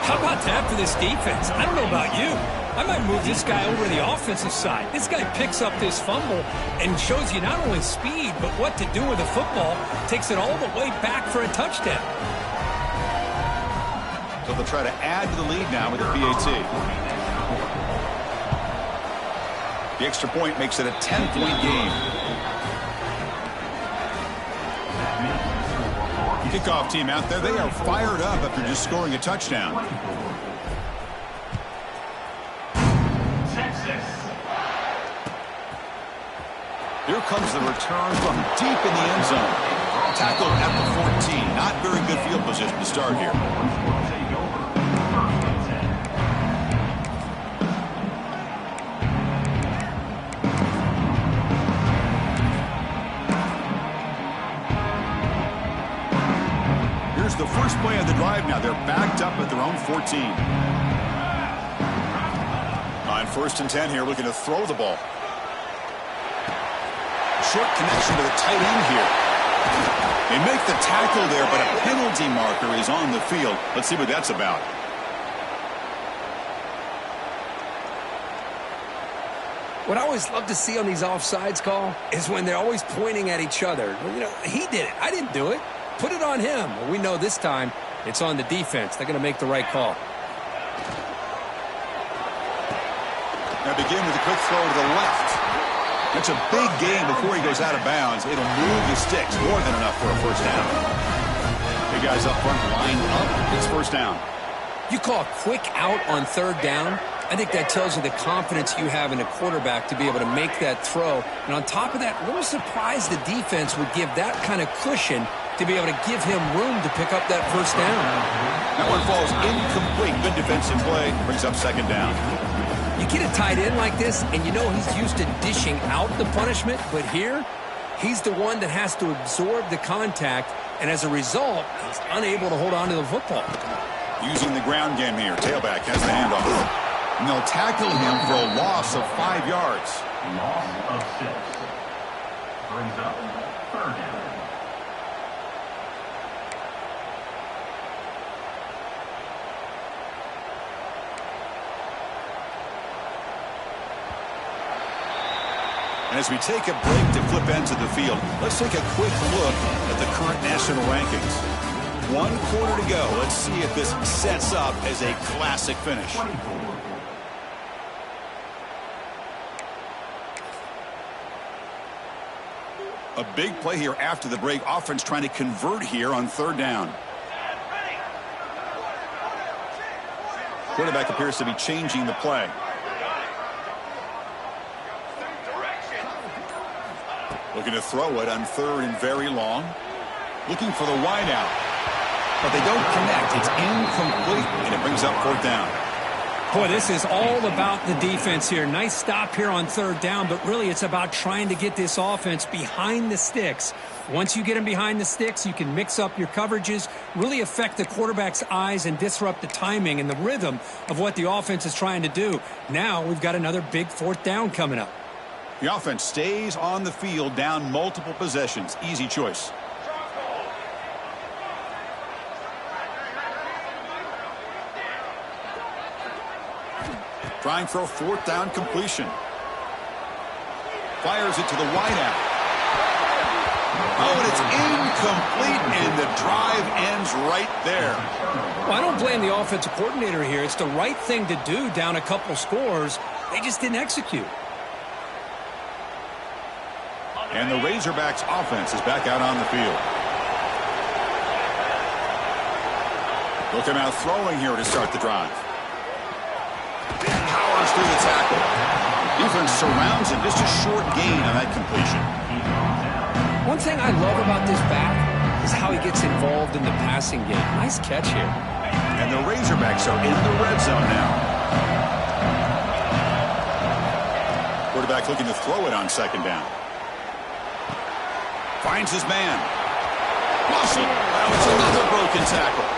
B: How about that for this defense? I don't know about you. I might move this guy over to the offensive side. This guy picks up this fumble and shows you not only speed, but what to do with the football. Takes it all the way back for a touchdown.
A: So they'll try to add to the lead now with a PAT. The extra point makes it a 10-point game. Kickoff team out there, they are fired up after just scoring a touchdown. Here comes the return from deep in the end zone. Tackled at the 14. Not very good field position to start here. The first play of the drive now. They're backed up at their own 14. On first and 10 here, looking to throw the ball. Short connection to the tight end here. They make the tackle there, but a penalty marker is on the field. Let's see what that's about.
B: What I always love to see on these offsides call is when they're always pointing at each other. You know, he did it. I didn't do it. Put it on him. Well, we know this time it's on the defense. They're going to make the right call.
A: Now begin with a quick throw to the left. That's a big gain before he goes out of bounds. It'll move the sticks. More than enough for a first down. Big guys up front lined up. It's first down.
B: You call a quick out on third down, I think that tells you the confidence you have in a quarterback to be able to make that throw. And on top of that, a little surprised the defense would give that kind of cushion to be able to give him room to pick up that first down.
A: That one falls incomplete. Good defensive play. Brings up second down.
B: You get a tight end like this, and you know he's used to dishing out the punishment, but here, he's the one that has to absorb the contact, and as a result, he's unable to hold on to the football.
A: Using the ground game here. Tailback has the handoff. And they'll tackle him for a loss of 5 yards.
D: Loss of 6. Brings up third down.
A: And as we take a break to flip ends of the field, let's take a quick look at the current national rankings. 1 quarter to go. Let's see if this sets up as a classic finish. A big play here after the break. Offense trying to convert here on third down. Quarterback appears to be changing the play. Looking to throw it on third and very long. Looking for the wide out. But they don't connect. It's incomplete, and it brings up fourth down.
B: Boy, this is all about the defense here. Nice stop here on third down, but really it's about trying to get this offense behind the sticks. Once you get them behind the sticks, you can mix up your coverages, really affect the quarterback's eyes and disrupt the timing and the rhythm of what the offense is trying to do. Now we've got another big fourth down coming up.
A: The offense stays on the field, down multiple possessions. Easy choice. Trying for a fourth down completion. Fires it to the wideout. Oh, and it's incomplete, and the drive ends right there.
B: Well, I don't blame the offensive coordinator here. It's the right thing to do down a couple scores. They just didn't execute.
A: And the Razorbacks offense is back out on the field. Looking out throwing here to start the drive. Powers through the tackle. Defense surrounds him. Just a short gain on that completion.
B: One thing I love about this back is how he gets involved in the passing game. Nice catch here.
A: And the Razorbacks are in the red zone now. Quarterback looking to throw it on second down. Finds his man. Russell. Now it's another broken tackle.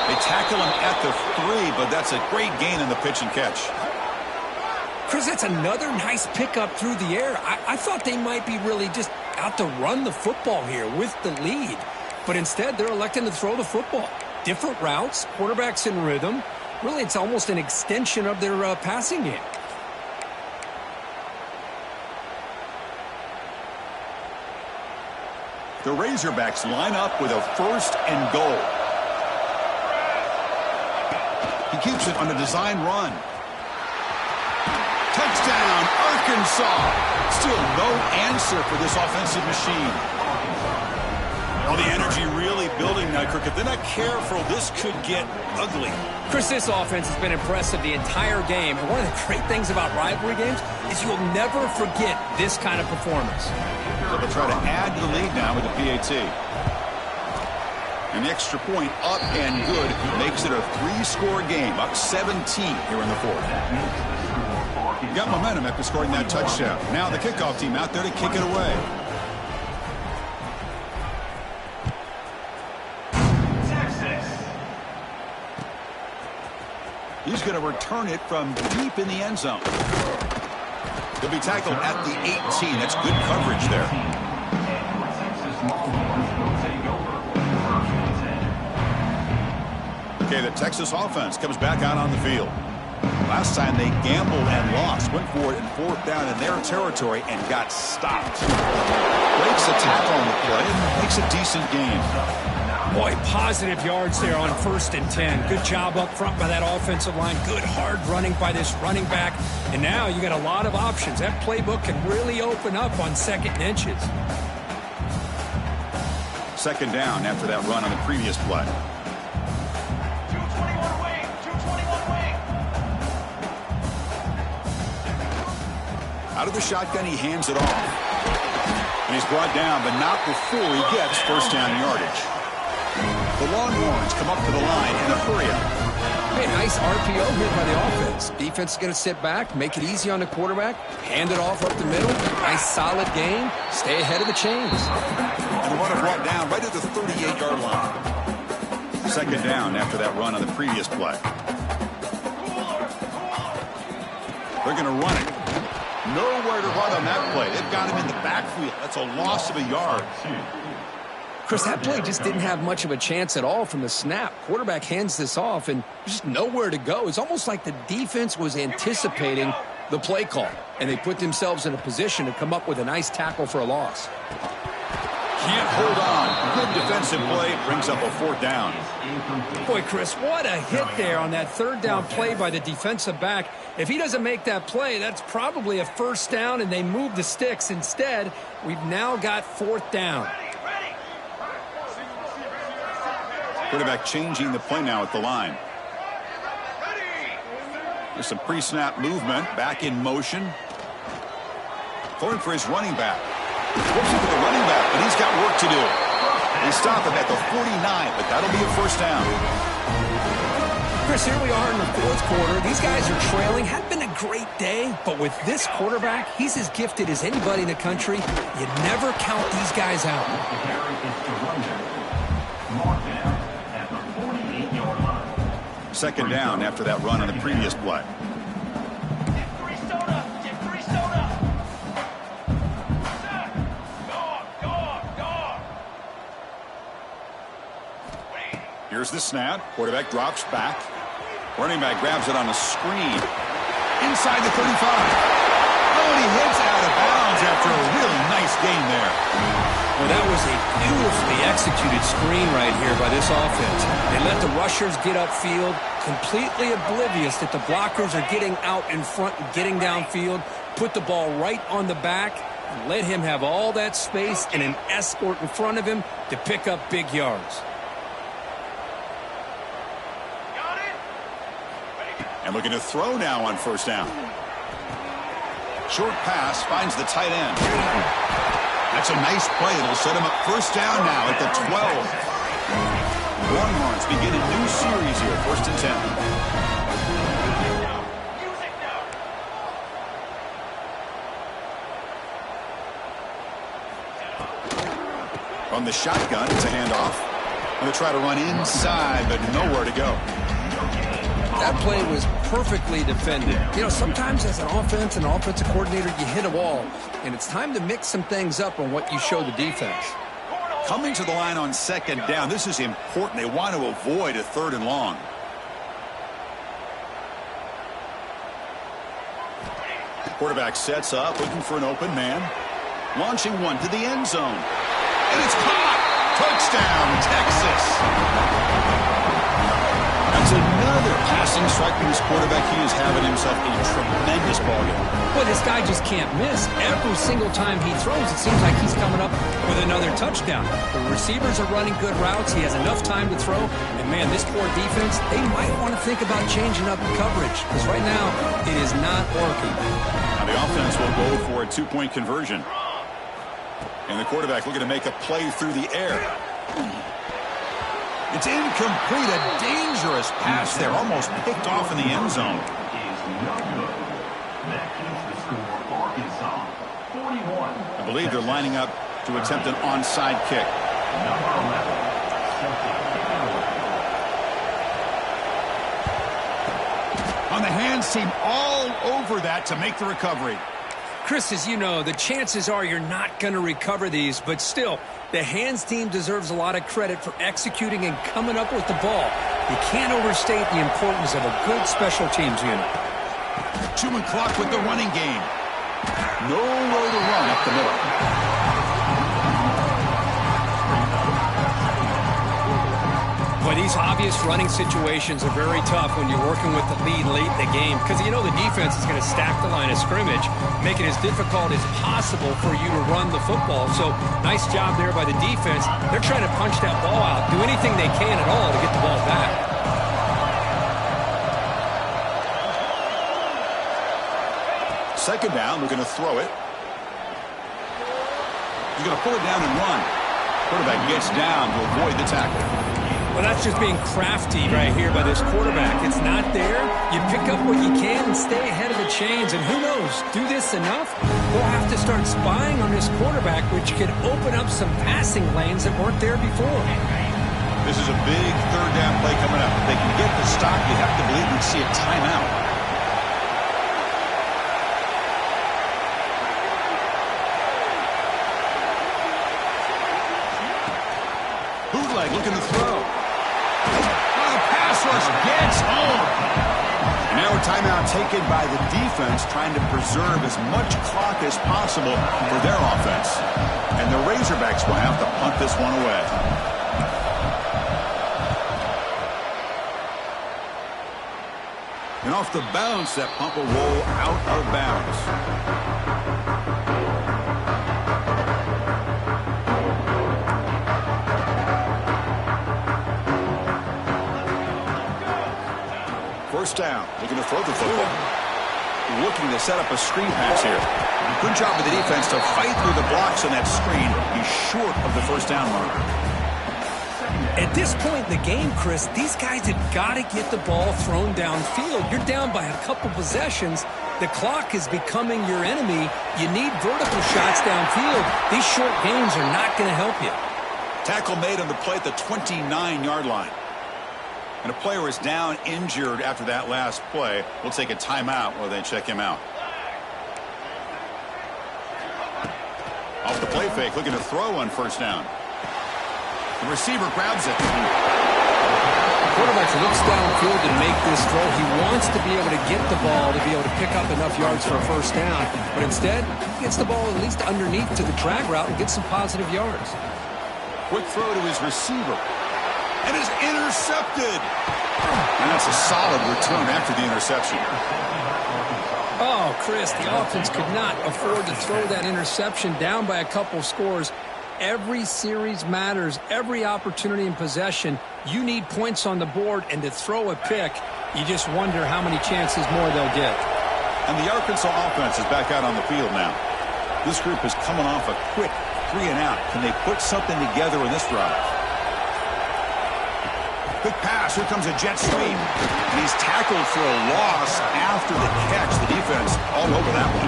A: They tackle him at the 3, but that's a great gain in the pitch and catch.
B: Chris, that's another nice pickup through the air. I thought they might be really just out to run the football here with the lead. But instead, they're electing to throw the football. Different routes, quarterbacks in rhythm. Really, it's almost an extension of their passing game.
A: The Razorbacks line up with a first and goal. He keeps it on a design run. Touchdown, Arkansas. Still no answer for this offensive machine. Oh, the energy really building now, Kirk. If they're not careful, this could get ugly.
B: Chris, this offense has been impressive the entire game. And one of the great things about rivalry games is you'll never forget this kind of performance.
A: So they'll try to add to the lead now with the PAT. And the extra point up and good makes it a 3-score game, up 17 here in the fourth. Got momentum after scoring that touchdown. Now the kickoff team out there to kick it away. He's going to return it from deep in the end zone. He'll be tackled at the 18. That's good coverage there. Okay, the Texas offense comes back out on the field. Last time they gambled and lost. Went for it in fourth down in their territory and got stopped. Breaks a tackle on the play and makes a decent gain.
B: Boy, positive yards there on 1st and 10. Good job up front by that offensive line. Good hard running by this running back. And now you got a lot of options. That playbook can really open up on 2nd and inches.
A: Second down after that run on the previous play.
C: 221 wing. 221 wing.
A: Out of the shotgun, he hands it off. And he's brought down, but not before he gets first down yardage. The Longhorns come up to the line in a hurry-up.
B: Hey, nice RPO here by the offense. Defense is going to sit back, make it easy on the quarterback, hand it off up the middle. Nice solid game. Stay ahead of the chains.
A: And the runner brought down right at the 38-yard line. Second down after that run on the previous play. They're going to run it. Nowhere to run on that play. They've got him in the backfield. That's a loss of a yard.
B: Chris, that play just didn't have much of a chance at all from the snap. Quarterback hands this off and just nowhere to go. It's almost like the defense was anticipating the play call, and they put themselves in a position to come up with a nice tackle for a loss.
A: Can't hold on. Good defensive play brings up a fourth down.
B: Boy, Chris, what a hit there on that third down play by the defensive back. If he doesn't make that play, that's probably a first down, and they move the sticks. Instead, we've now got fourth down.
A: Quarterback changing the play now at the line. There's some pre-snap movement. Back in motion. Going for his running back. Forcing for the running back, but he's got work to do. They stop him at the 49, but that'll be a first down.
B: Chris, here we are in the fourth quarter. These guys are trailing. Hadn't been a great day, but with this quarterback, he's as gifted as anybody in the country. You never count these guys out.
A: Second down after that run on the previous play. Here's the snap. Quarterback drops back. Running back grabs it on a screen. Inside the 35. Oh, and he hits out of bounds after a really nice game there.
B: Well, that was a beautifully executed screen right here by this offense. They let the rushers get upfield, completely oblivious that the blockers are getting out in front and getting downfield, put the ball right on the back, and let him have all that space and an escort in front of him to pick up big yards.
A: And looking to throw now on first down. Short pass finds the tight end. That's a nice play. It'll set him up first down now at the 12. Longhorns begin a new series here, 1st and 10. From the shotgun, it's a handoff. Going to try to run inside, but nowhere to go.
B: That play was perfectly defended. You know, sometimes as an offense and offensive coordinator, you hit a wall, and it's time to mix some things up on what you show the defense.
A: Coming to the line on second down, this is important. They want to avoid a 3rd and long. Quarterback sets up, looking for an open man. Launching one to the end zone. And it's caught! Touchdown, Texas! That's another passing strike from this quarterback. He is having himself a tremendous ballgame.
B: Well, this guy just can't miss. Every single time he throws, it seems like he's coming up with another touchdown. The receivers are running good routes. He has enough time to throw. And, man, this poor defense, they might want to think about changing up the coverage because right now it is not working.
A: Now the offense will go for a 2-point conversion. And the quarterback looking to make a play through the air. It's incomplete. A dangerous pass there. Almost picked off in the end zone. I believe they're lining up to attempt an onside kick. On the hands team all over that to make the recovery.
B: Chris, as you know, the chances are you're not going to recover these, but still, the hands team deserves a lot of credit for executing and coming up with the ball. You can't overstate the importance of a good special teams unit.
A: Chewing clock with the running game. Nowhere to run up the middle.
B: Boy, these obvious running situations are very tough when you're working with the lead late in the game because you know the defense is going to stack the line of scrimmage, make it as difficult as possible for you to run the football. So, nice job there by the defense. They're trying to punch that ball out, do anything they can at all to get the ball back.
A: Second down, they're going to throw it. He's going to pull it down and run. Quarterback gets down to avoid the tackle.
B: Well, that's just being crafty right here by this quarterback. It's not there. You pick up what you can and stay ahead of the chains. And who knows, do this enough, we'll have to start spying on this quarterback, which could open up some passing lanes that weren't there before.
A: This is a big third down play coming up. If they can get the stop, you have to believe we'd see a timeout. Bootleg looking to throw. Oh, the pass rush gets home. And now a timeout taken by the defense, trying to preserve as much clock as possible for their offense. And the Razorbacks will have to punt this one away. And off the bounce, that punt will roll out of bounds. First down, looking to throw the football. Looking to set up a screen pass here. Good job of the defense to fight through the blocks on that screen. He's short of the first down marker.
B: At this point in the game, Chris, these guys have got to get the ball thrown downfield. You're down by a couple possessions. The clock is becoming your enemy. You need vertical shots downfield. These short games are not going to help you.
A: Tackle made on the play at the 29-yard line. And a player is down injured after that last play. We'll take a timeout while they check him out. Off the play fake, looking to throw on first down. The receiver grabs it.
B: The quarterback looks downfield to make this throw. He wants to be able to get the ball to be able to pick up enough yards for a first down. But instead, he gets the ball at least underneath to the drag route and gets some positive yards.
A: Quick throw to his receiver. And is intercepted. And that's a solid return after the interception.
B: Oh, Chris, the offense could not afford to throw that interception down by a couple scores. Every series matters. Every opportunity in possession, you need points on the board, and to throw a pick, you just wonder how many chances more they'll get.
A: And the Arkansas offense is back out on the field now. This group is coming off a quick 3-and-out. Can they put something together in this drive? Quick pass. Here comes a jet sweep. And he's tackled for a loss after the catch. The defense all over that one.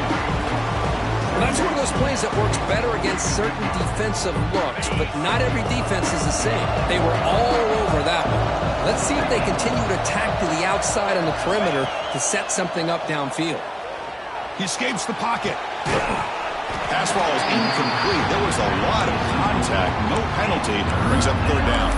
B: Well, that's one of those plays that works better against certain defensive looks, but not every defense is the same. They were all over that one. Let's see if they continue to attack to the outside on the perimeter to set something up downfield.
A: He escapes the pocket. Pass ball is incomplete. There was a lot of contact. No penalty. Brings up third down.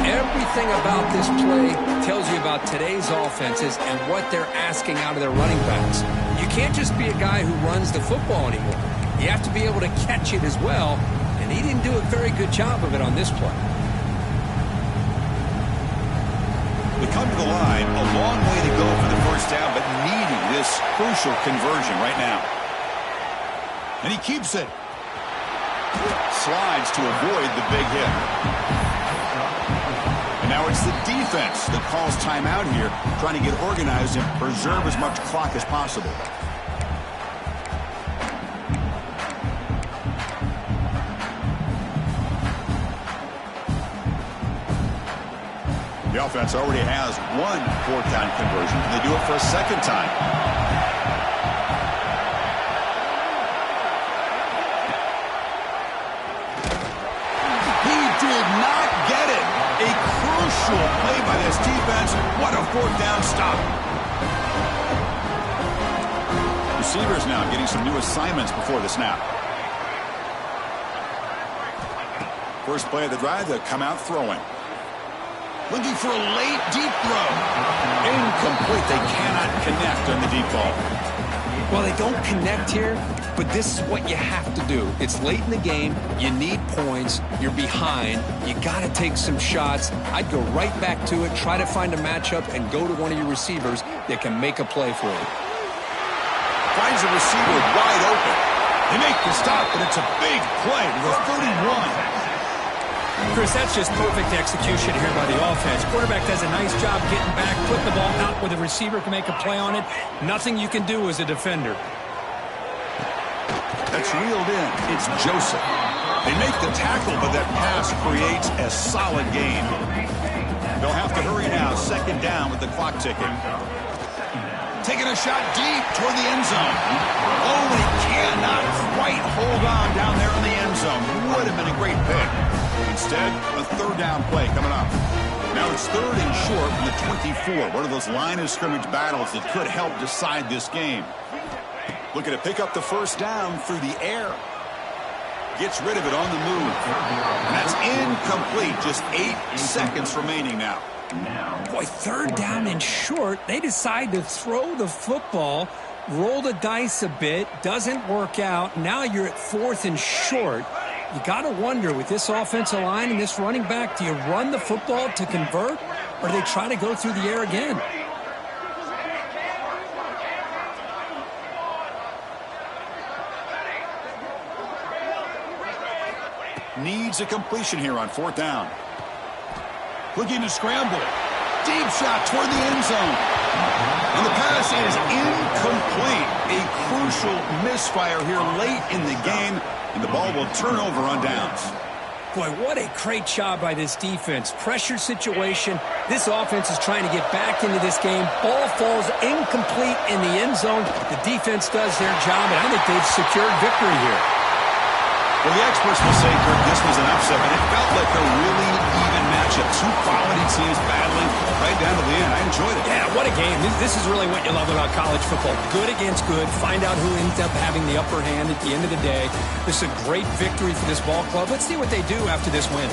B: Everything about this play tells you about today's offenses and what they're asking out of their running backs. You can't just be a guy who runs the football anymore. You have to be able to catch it as well, and he didn't do a very good job of it on this play.
A: They come to the line, a long way to go for the first down, but needing this crucial conversion right now. And he keeps it. Slides to avoid the big hit. And now it's the defense that calls timeout here, trying to get organized and preserve as much clock as possible. The offense already has one fourth-down conversion. Can they do it for a second time? He did not get it. A crucial play by this defense. What a fourth down stop. Receivers now getting some new assignments before the snap. First play of the drive, they'll come out throwing. Looking for a late deep throw. Incomplete. They cannot connect on the deep ball.
B: Well, they don't connect here, but this is what you have to do. It's late in the game. You need points. You're behind. You got to take some shots. I'd go right back to it, try to find a matchup, and go to one of your receivers that can make a play for you.
A: Finds a receiver wide open. They make the stop, but it's a big play to the 31.
B: Chris, that's just perfect execution here by the offense. Quarterback does a nice job getting back, put the ball out where the receiver can make a play on it. Nothing you can do as a defender.
A: It's reeled in. It's Joseph. They make the tackle, but that pass creates a solid gain. They'll have to hurry now. Second down with the clock ticking. Taking a shot deep toward the end zone. Oh, they cannot quite hold on down there in the end zone. Would have been a great pick. Instead, a third down play coming up. Now it's third and short from the 24. One of those line of scrimmage battles that could help decide this game. Looking to pick up the first down through the air. Gets rid of it on the move. And that's incomplete. Just 8 seconds remaining now.
B: Boy, third down and short. They decide to throw the football, roll the dice a bit. Doesn't work out. Now you're at fourth and short. You got to wonder, with this offensive line and this running back, do you run the football to convert, or do they try to go through the air again?
A: Needs a completion here on fourth down. Looking to scramble. Deep shot toward the end zone. And the pass is incomplete. A crucial misfire here late in the game, and the ball will turn over on downs.
B: Boy, what a great job by this defense. Pressure situation. This offense is trying to get back into this game. Ball falls incomplete in the end zone. The defense does their job, and I think they've secured victory here.
A: Well, the experts will say, Kirk, this was an upset, but it felt like a really even matchup. Two quality teams battling right down to the end. I enjoyed it.
B: Yeah, what a game. This is really what you love about college football. Good against good. Find out who ends up having the upper hand at the end of the day. This is a great victory for this ball club. Let's see what they do after this win.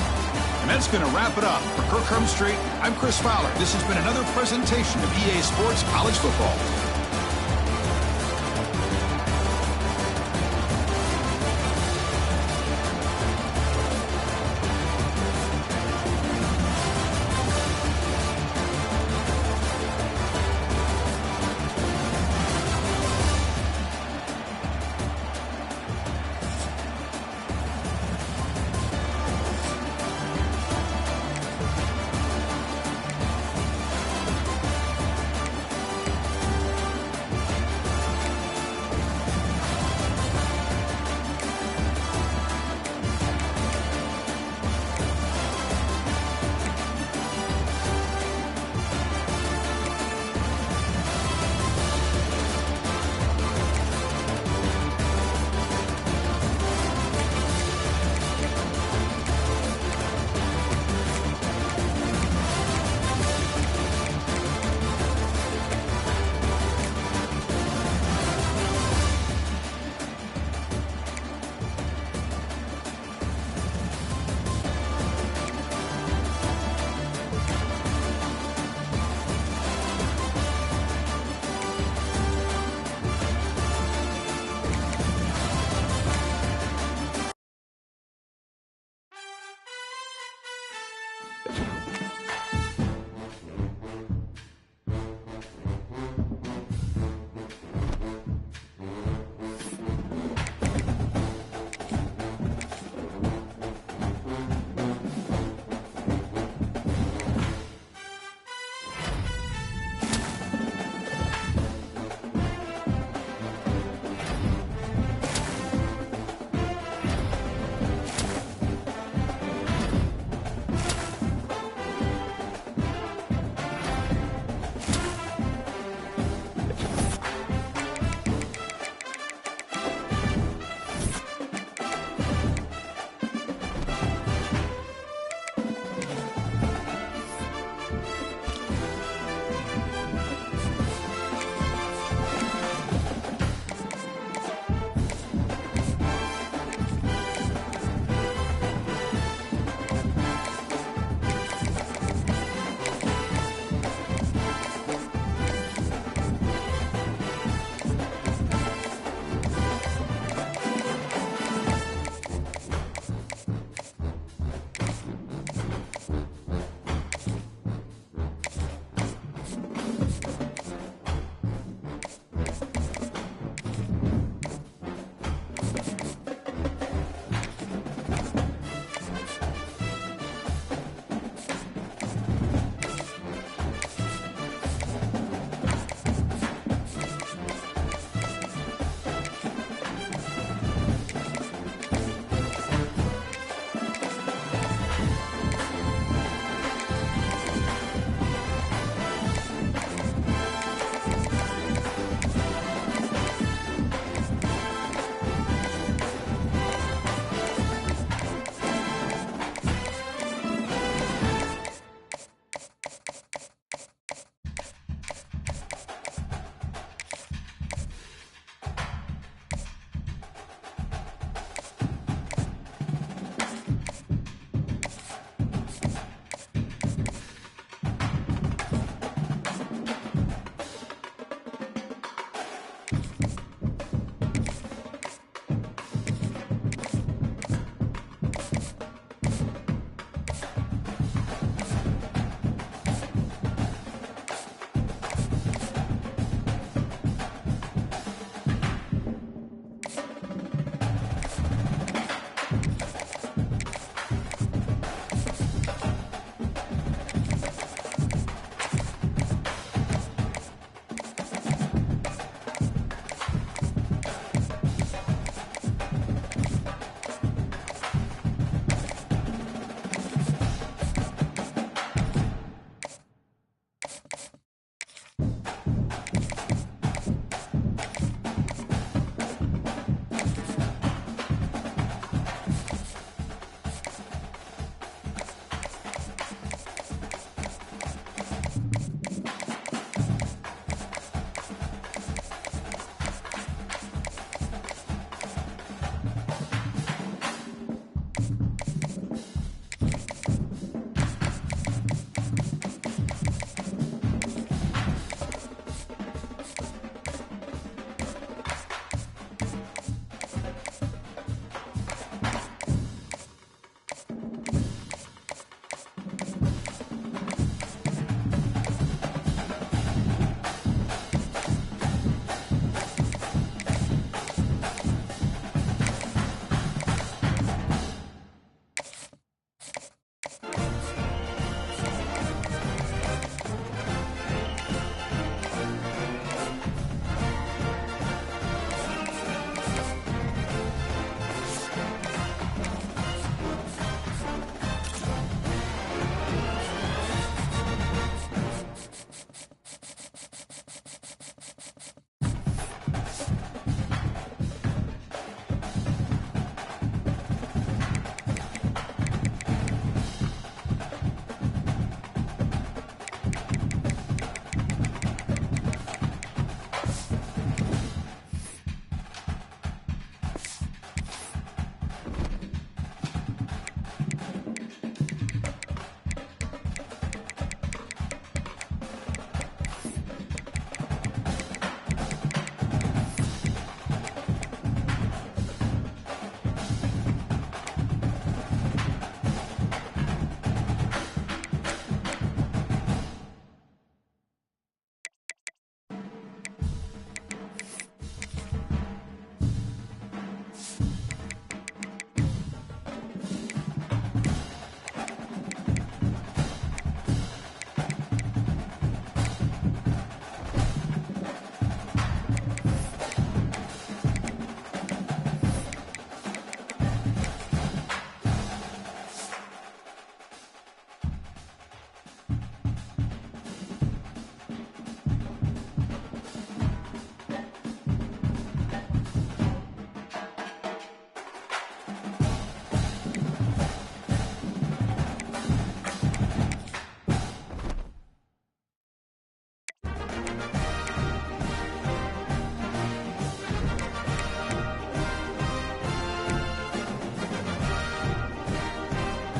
A: And that's going to wrap it up. For Kirk Herbstreit, I'm Chris Fowler. This has been another presentation of EA Sports College Football.